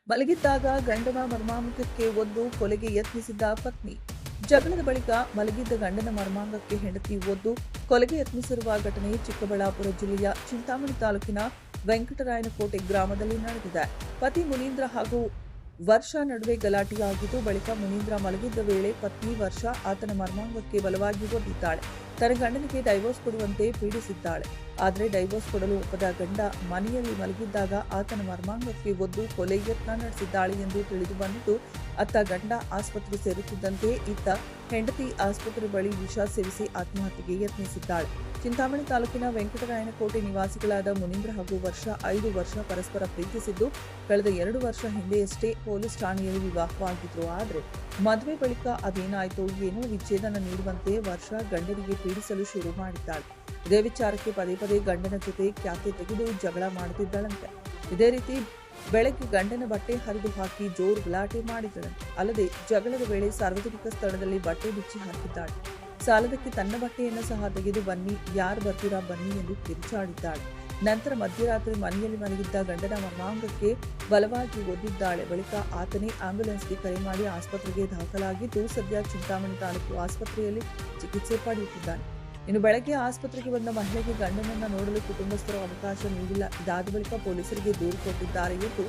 ಮಲಗಿದ್ದಾಗ ಗಂಡನ ಮರ್ಮಾಂಗಕ್ಕೆ ಒದ್ದು ಕೊಲೆಗೆ ಯತ್ನಿಸಿದ್ದ ಪತ್ನಿ. ಜಗಳದ ಬಳಿಕ ಮಲಗಿದ್ದ ಗಂಡನ ಮರ್ಮಾಂಗಕ್ಕೆ ಹೆಂಡತಿ ಒದ್ದು ಕೊಲೆಗೆ ಯತ್ನಿಸಿರುವ ಘಟನೆ ಚಿಕ್ಕಬಳ್ಳಾಪುರ ಜಿಲ್ಲೆಯ ಚಿಂತಾಮಣಿ ತಾಲೂಕಿನ ವೆಂಕಟರಾಯನಕೋಟೆ ಗ್ರಾಮದಲ್ಲಿ ನಡೆದಿದೆ. ಪತಿ ಮುನೀಂದ್ರ ಹಾಗೂ ವರ್ಷ ನಡುವೆ ಗಲಾಟೆಯಾಗಿದ್ದು, ಬಳಿಕ ಮುನೀಂದ್ರ ಮಲಗಿದ್ದ ವೇಳೆ ಪತ್ನಿ ವರ್ಷ ಆತನ ಮರ್ಮಾಂಗಕ್ಕೆ ಬಲವಾಗಿ ಒದ್ದಿದ್ದಾಳೆ. ತನ್ನ ಗಂಡನಿಗೆ ಡೈವೋರ್ಸ್ ಕೊಡುವಂತೆ ಪೀಡಿಸಿದ್ದಾಳೆ. ಆದರೆ ಡೈವೋರ್ಸ್ ಕೊಡಲು ಒಪ್ಪದ ಗಂಡ ಮನೆಯಲ್ಲಿ ಮಲಗಿದ್ದಾಗ ಆತನ ಮರ್ಮಾಂಗಕ್ಕೆ ಒದ್ದು ಕೊಲೆ ಯತ್ನ ನಡೆಸಿದ್ದಾಳೆ ಎಂದು ತಿಳಿದು ಬಂದಿದ್ದು, ಅತ್ತ ಗಂಡ ಆಸ್ಪತ್ರೆ ಸೇರುತ್ತಿದ್ದಂತೆ ಇತ್ತ ಹೆಂಡತಿ ಆಸ್ಪತ್ರೆ ಬಳಿ ವಿಷ ಸೇವಿಸಿ ಆತ್ಮಹತ್ಯೆಗೆ ಯತ್ನಿಸಿದ್ದಾಳೆ. ಚಿಂತಾಮಣಿ ತಾಲೂಕಿನ ವೆಂಕಟರಾಯನಕೋಟೆ ನಿವಾಸಿಗಳಾದ ಮುನೀಂದ್ರ ಹಾಗೂ ವರ್ಷ 5 ವರ್ಷ ಪರಸ್ಪರ ಪ್ರೀತಿಸಿದ್ದು, ಕಳೆದ 2 ವರ್ಷ ಹಿಂದೆಯಷ್ಟೇ ಪೊಲೀಸ್ ಠಾಣೆಯಲ್ಲಿ ವಿವಾಹವಾಗಿದ್ರು. ಆದರೆ ಮದುವೆ ಬಳಿಕ ಅದೇನಾಯ್ತೋ ಏನೋ ವಿಚ್ಛೇದನ ನೀಡುವಂತೆ ವರ್ಷ ಗಂಡನಿಗೆ ಪೀಡಿಸಲು ಶುರು ಮಾಡಿದ್ದಾಳೆ. ಇದೇ ವಿಚಾರಕ್ಕೆ ಪದೇ ಪದೇ ಗಂಡನ ಜೊತೆ ಖ್ಯಾತೆ ತೆಗೆದು ಜಗಳ ಮಾಡುತ್ತಿದ್ದಳಂತೆ. ಇದೇ ರೀತಿ ಬೆಳಗ್ಗೆ ಗಂಡನ ಬಟ್ಟೆ ಹರಿದು ಹಾಕಿ ಜೋರು ಗಲಾಟೆ ಮಾಡಿದಳಂತೆ. ಅಲ್ಲದೆ ಜಗಳದ ವೇಳೆ ಸಾರ್ವಜನಿಕ ಸ್ಥಳದಲ್ಲಿ ಬಟ್ಟೆ ಬಿಚ್ಚಿ ಹಾಕಿದ್ದಾಳೆ. ಸಾಲದಕ್ಕೆ ತನ್ನ ಬಟ್ಟೆಯನ್ನು ಸಹ ತೆಗೆದು ಬನ್ನಿ, ಯಾರು ಬರ್ತೀರಾ ಬನ್ನಿ ಎಂದು ಕಿರುಚಾಡಿದ್ದಾಳೆ. ನಂತರ ಮಧ್ಯರಾತ್ರಿ ಮನೆಯಲ್ಲಿ ಮಲಗಿದ್ದ ಗಂಡನ ಮರ್ಮಾಂಗಕ್ಕೆ ಬಲವಾಗಿ ಒದ್ದಿದ್ದಾಳೆ. ಬಳಿಕ ಆತನೇ ಆಂಬ್ಯುಲೆನ್ಸ್ಗೆ ಕರೆ ಮಾಡಿ ಆಸ್ಪತ್ರೆಗೆ ದಾಖಲಾಗಿದ್ದು, ಸದ್ಯ ಚಿಂತಾಮಣಿ ತಾಲೂಕು ಆಸ್ಪತ್ರೆಯಲ್ಲಿ ಚಿಕಿತ್ಸೆ ಪಡೆಯುತ್ತಿದ್ದಾನೆ. ಇನ್ನು ಬೆಳಗ್ಗೆ ಆಸ್ಪತ್ರೆಗೆ ಬಂದ ಮಹಿಳೆಗೆ ಗಂಡನನ್ನ ನೋಡಲು ಕುಟುಂಬಸ್ಥರು ಅವಕಾಶ ನೀಡಿಲ್ಲ. ಇದಾದ ಬಳಿಕ ಪೊಲೀಸರಿಗೆ ದೂರು ಕೊಟ್ಟಿದ್ದಾರೆ ಎಂದು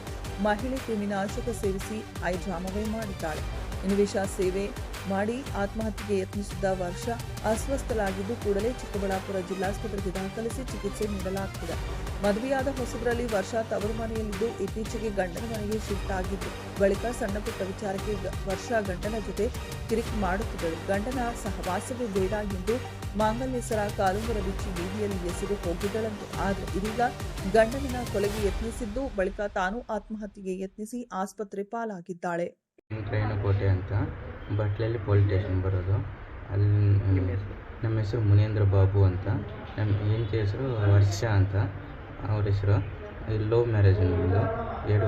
ಮಹಿಳೆ ಕ್ರಿಮಿನಾಶಕ ಸೇವಿಸಿ ಐಡ್ರಾಮವೇ ಮಾಡಿದ್ದಾಳೆ. ಇನ್ನು ವಿಷ ಸೇವೆ ಮಾಡಿ ಆತ್ಮಹತ್ಯೆಗೆ ಯತ್ನಿಸಿದ್ದ ವರ್ಷ ಅಸ್ವಸ್ಥಲಾಗಿದ್ದು, ಕೂಡಲೇ ಚಿಕ್ಕಬಳ್ಳಾಪುರ ಜಿಲ್ಲಾಸ್ಪತ್ರೆಗೆ ದಾಖಲಿಸಿ ಚಿಕಿತ್ಸೆ ನೀಡಲಾಗುತ್ತಿದೆ. ಮದುವೆಯಾದ ಹೊಸದರಲ್ಲಿ ವರ್ಷ ತವರು ಮನೆಯಲ್ಲಿದ್ದು, ಇತ್ತೀಚೆಗೆ ಗಂಡನ ಮನೆಗೆ ಶಿಫ್ಟ್ ಆಗಿದ್ದು, ಬಳಿಕ ಸಣ್ಣ ಪುಟ್ಟ ವಿಚಾರಕ್ಕೆ ವರ್ಷ ಗಂಡನ ಜೊತೆ ಕಿರಿಕ್ ಮಾಡುತ್ತಿದ್ದಳು. ಗಂಡನ ಸಹವಾಸವೇ ಬೇಡ ಎಂದು ಮಾಂಗಲ್ಯ ಸರ ಕಾಲುಂಗರ ಬಿಚ್ಚಿ ಬೀದಿಯಲ್ಲಿ ಎಸೆದು ಹೋಗಿದ್ದಳಂತೆ. ಆದರೆ ಇದೀಗ ಗಂಡನನ್ನ ಕೊಲೆಗೆ ಯತ್ನಿಸಿದ್ದು, ಬಳಿಕ ತಾನು ಆತ್ಮಹತ್ಯೆಗೆ ಯತ್ನಿಸಿ ಆಸ್ಪತ್ರೆ ಪಾಲಾಗಿದ್ದಾಳೆ. ವೆಂಕಟರಾಯನಕೋಟೆ ಅಂತ ಬಟ್ಲಲ್ಲಿ ಪೊಲೀಸ್ ಸ್ಟೇಷನ್ ಬರೋದು. ಅಲ್ಲಿ ನಮ್ಮ ಹೆಸರು ಮುನೇಂದ್ರ ಬಾಬು ಅಂತ, ನಮ್ಮ ಹೆಂಡತಿ ಹೆಸರು ವರ್ಷ ಅಂತ ಅವ್ರ ಹೆಸರು. ಲವ್ ಮ್ಯಾರೇಜ್ ನಮ್ಮದು. 2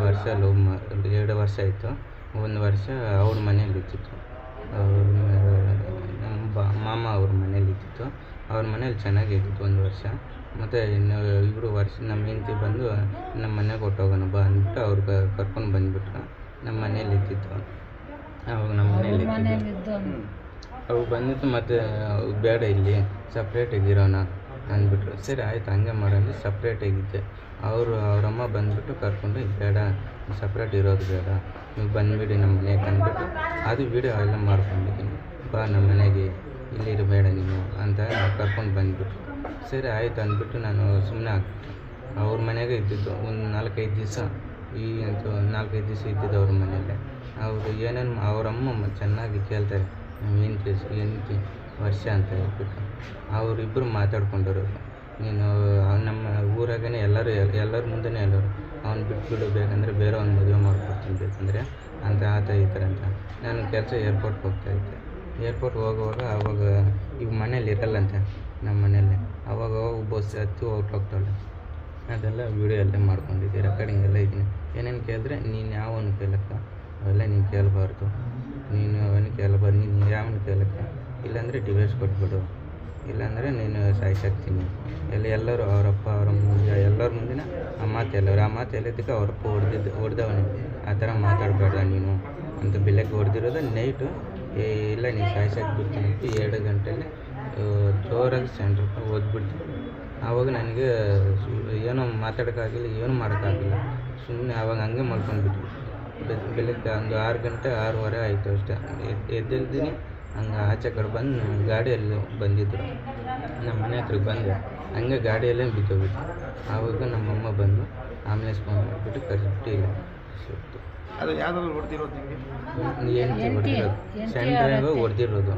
ವರ್ಷ ಆಯಿತು. 1 ವರ್ಷ ಅವ್ರ ಮನೇಲಿ ಇದ್ದಿತ್ತು. ನಮ್ಮ ಮಾಮ ಅವ್ರ ಮನೇಲಿ ಇದ್ದಿತ್ತು. ಅವ್ರ ಮನೇಲಿ ಚೆನ್ನಾಗಿ ಇದ್ದಿತ್ತು 1 ವರ್ಷ. ಮತ್ತು ಇನ್ನು 2 ವರ್ಷ ನಮ್ಮ ಹೆಂಡತಿ ಬಂದು ನಮ್ಮ ಮನೆಗೆ ಹೊಟ್ಟೋಗೋಣ ಬಾ ಅಂದ್ಬಿಟ್ಟು ಅವ್ರು ಕರ್ಕೊಂಡು ಬಂದುಬಿಟ್ರು. ನಮ್ಮ ಮನೇಲಿ ಇದ್ದಿತ್ತು. ಅವಾಗ ನಮ್ಮ ಮನೇಲಿ ಇದ್ದಿದ್ದು ಅವು ಬಂದಿತ್ತು. ಮತ್ತು ಬೇಡ, ಇಲ್ಲಿ ಸಪ್ರೇಟಾಗಿರೋಣ ಅಂದ್ಬಿಟ್ರು. ಸರಿ ಆಯ್ತು, ಹಂಗೆ ಮಾಡೋದು. ಸಪ್ರೇಟಾಗಿದ್ದೆ. ಅವರಮ್ಮ ಬಂದುಬಿಟ್ಟು ಕರ್ಕೊಂಡು, ಬೇಡ ಸಪ್ರೇಟ್ ಇರೋದು ಬೇಡ, ನೀವು ಬಂದುಬಿಡಿ ನಮ್ಮ ಮನೆಗೆ ಅಂದ್ಬಿಟ್ಟು ಅದು ವೀಡಿಯೋ ಎಲ್ಲ ಮಾಡ್ಕೊಂಡಿದ್ದೀನಿ. ಬಾ ನಮ್ಮ ಮನೆಗೆ, ಇಲ್ಲಿರಬೇಡ ನೀನು ಅಂತ ಕರ್ಕೊಂಡು ಬಂದುಬಿಟ್ರು. ಸರಿ ಆಯಿತು ಅಂದ್ಬಿಟ್ಟು ನಾನು ಸುಮ್ಮನೆ ಆಗ್ಬಿಟ್ಟೆ. ಅವ್ರ ಮನೆಗೆ ಇದ್ದಿದ್ದು ಒಂದು 4-5 ದಿವಸ. ಈ ಅಂತೂ 4-5 ದಿವಸ ಇದ್ದಿದ್ದು ಅವ್ರ ಮನೆಯಲ್ಲೇ. ಅವರು ಏನೇನು ಅವರಮ್ಮ ಚೆನ್ನಾಗಿ ಕೇಳ್ತಾರೆ, ನಮ್ಮ ಹೆಂಡತಿ ವರ್ಷ ಅಂತ ಹೇಳ್ಬಿಟ್ಟು ಅವರಿಬ್ಬರು ಮಾತಾಡ್ಕೊಂಡಿರೋರು. ನೀನು ನಮ್ಮ ಊರಾಗೇ ಎಲ್ಲರ ಮುಂದೆನೇ ಹೇಳೋರು, ಅವ್ನು ಬಿಟ್ಬಿಡು, ಬೇಕಂದರೆ ಬೇರೆ ಅವ್ನು ಮದುವೆ ಮಾಡ್ಕೊಡ್ತೀನಿ ಬೇಕಂದರೆ ಅಂತ ಆತ ಈ ಥರ ಅಂತ. ನಾನು ಕೆಲಸ ಏರ್ಪೋರ್ಟ್ಗೆ ಹೋಗ್ತಾಯಿದ್ದೆ. ಏರ್ಪೋರ್ಟ್ಗೆ ಹೋಗುವಾಗ ಆವಾಗ ಈಗ ಮನೇಲಿ ಇರಲ್ಲಂತೆ, ನಮ್ಮ ಮನೆಯಲ್ಲೇ. ಆವಾಗ ಬಸ್ ಹತ್ತಿ ಹೊರ್ಟೋಗ್ತಾಳೆ. ಅದೆಲ್ಲ ವೀಡಿಯೋ ಎಲ್ಲ ಮಾಡ್ಕೊಂಡಿದ್ದೆ, ರೆಕಾರ್ಡಿಂಗ್ ಎಲ್ಲ ಇದ್ದೀನಿ. ಏನೇನು ಕೇಳಿದ್ರೆ, ನೀನು ಯಾವನು ಕೇಳಕ್ಕ, ಅವೆಲ್ಲ ನೀನು ಕೇಳಬಾರ್ದು, ನೀನು ಅವನಿಗೆ ಕೇಳಬಾರ್ದು, ನೀನು ಯಾವನು ಕೇಳಕ್ಕ, ಇಲ್ಲಾಂದರೆ ಡಿವೋರ್ಸ್ ಕೊಟ್ಬಿಡು, ಇಲ್ಲಾಂದರೆ ನೀನು ಸಾಯಿಸಾಕ್ತೀನಿ. ಎಲ್ಲರೂ ಅವರಪ್ಪ ಅವರಮ್ಮ ಎಲ್ಲರ ಮುಂದಿನ ಆ ಮಾತು ಎಲ್ಲರು. ಆ ಮಾತು ಹೇಳಿದ್ದಕ್ಕೆ ಅವರಪ್ಪ ಹೊಡೆದವನು. ಆ ಥರ ಮಾತಾಡಬೇಡ ನೀನು ಅಂತ ಬೆಳಗ್ಗೆ ಹೊಡೆದಿರೋದು. ನೈಟು ಇಲ್ಲ ನೀನು ಸಾಯಿಸಾಕ್ಬಿಡ್ತೀನಿ ಅಂತ 2 ಗಂಟೆಯಲ್ಲಿ ಜೋರಾಗಿ ಸೆಂಟ್ರ್ ಓದ್ಬಿಡ್ತೀನಿ. ಆವಾಗ ನನಗೆ ಏನೋ ಮಾತಾಡೋಕ್ಕಾಗಿಲ್ಲ, ಏನೂ ಮಾಡೋಕ್ಕಾಗಿಲ್ಲ. ಸುಮ್ಮನೆ ಆವಾಗ ಹಂಗೆ ಮಲ್ಕೊಂಡ್ಬಿಟ್ವಿ. ಬೆಳಗ್ಗೆ ಒಂದು 6 ಗಂಟೆ 6:15 ಆಯಿತು ಅಷ್ಟೇ. ಎದ್ದಿದ್ದೀನಿ. ಹಂಗೆ ಆಚೆ ಕಡೆ ಬಂದು ಗಾಡಿಯಲ್ಲಿ ಬಂದಿದ್ದರು. ನಮ್ಮ ಮನೆ ಹತ್ರಕ್ಕೆ ಬಂದೆ, ಹಂಗೆ ಗಾಡಿಯಲ್ಲೇ ಬಿದ್ದೋಗ್ಬಿಟ್ಟು. ಆವಾಗ ನಮ್ಮಮ್ಮ ಬಂದು ಆಂಬುಲೆನ್ಸ್ ಫೋನ್ ಮಾಡಿಬಿಟ್ಟು ಕರೆಕ್ಟ್ ಇಲ್ಲ ಸಿಕ್ತು. ಅದು ಯಾವ್ದಾದ್ರು ಹೊಡೆದಿರೋದು ನಿಮಗೆ? ಹೆಂಡತಿ ಹೊಡೆದಿರೋದು, ಸೆಂಟ್ರಾಗ ಹೊಡೆದಿರೋದು.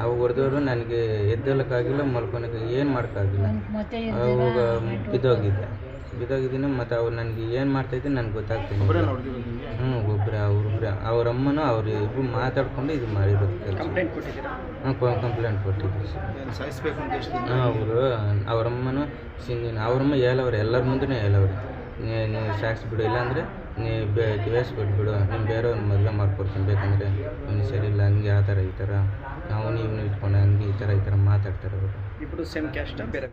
ಅವು ಹೊಡೆದವರು ನನಗೆ ಎದ್ದೇಳೋಕ್ಕಾಗಿಲ್ಲ, ಮಲ್ಕೊಳಕ್ಕೆ ಏನು ಮಾಡೋಕ್ಕಾಗಿಲ್ಲ. ಅವಾಗ ಬಿದ್ದೋಗಿದ್ದೀನಿ. ಮತ್ತು ಅವ್ರು ನನಗೆ ಏನು ಮಾಡ್ತಾಯಿದ್ದೀನಿ ನನಗೆ ಗೊತ್ತಾಗ್ತೀನಿ. ಒಬ್ಬರೇ ಅವರಮ್ಮನೂ ಇಬ್ಬರು ಮಾತಾಡ್ಕೊಂಡು ಇದು ಮಾಡಿರೋದು ಕೆಲಸ. ಕಂಪ್ಲೇಂಟ್ ಕೊಟ್ಟಿದ್ದೆ ಸರ್. ಅವರಮ್ಮನೂ ಅವರಮ್ಮ ಹೇಳವ್ರೆ, ಎಲ್ಲರ ಮುಂದೆ ಹೇಳವ್ರೆ, ನೀವು ಸಾಕ್ಸ್ಬಿಡು, ಇಲ್ಲಾಂದರೆ ನೀವು ಡಿವೋರ್ಸ್ ಕೊಟ್ಬಿಡು, ನೀವು ಬೇರೆಯವ್ರ ಮದುವೆ ಮಾಡ್ಕೊಡ್ತೀನಿ, ಬೇಕಂದರೆ ನೀವು ಸರಿ ಇಲ್ಲ, ಹಂಗೆ ಆ ಥರ ಈ ಥರ ನಾವು ನೀವು ಇಟ್ಕೊಂಡು ಹಂಗೆ ಈ ಥರ ಮಾತಾಡ್ತಾರೆ ಅವರು. ಇಬ್ಬರು ಸೇಮ್ ಕ್ಯಾಸ್ಟಾ ಬೇರೆ?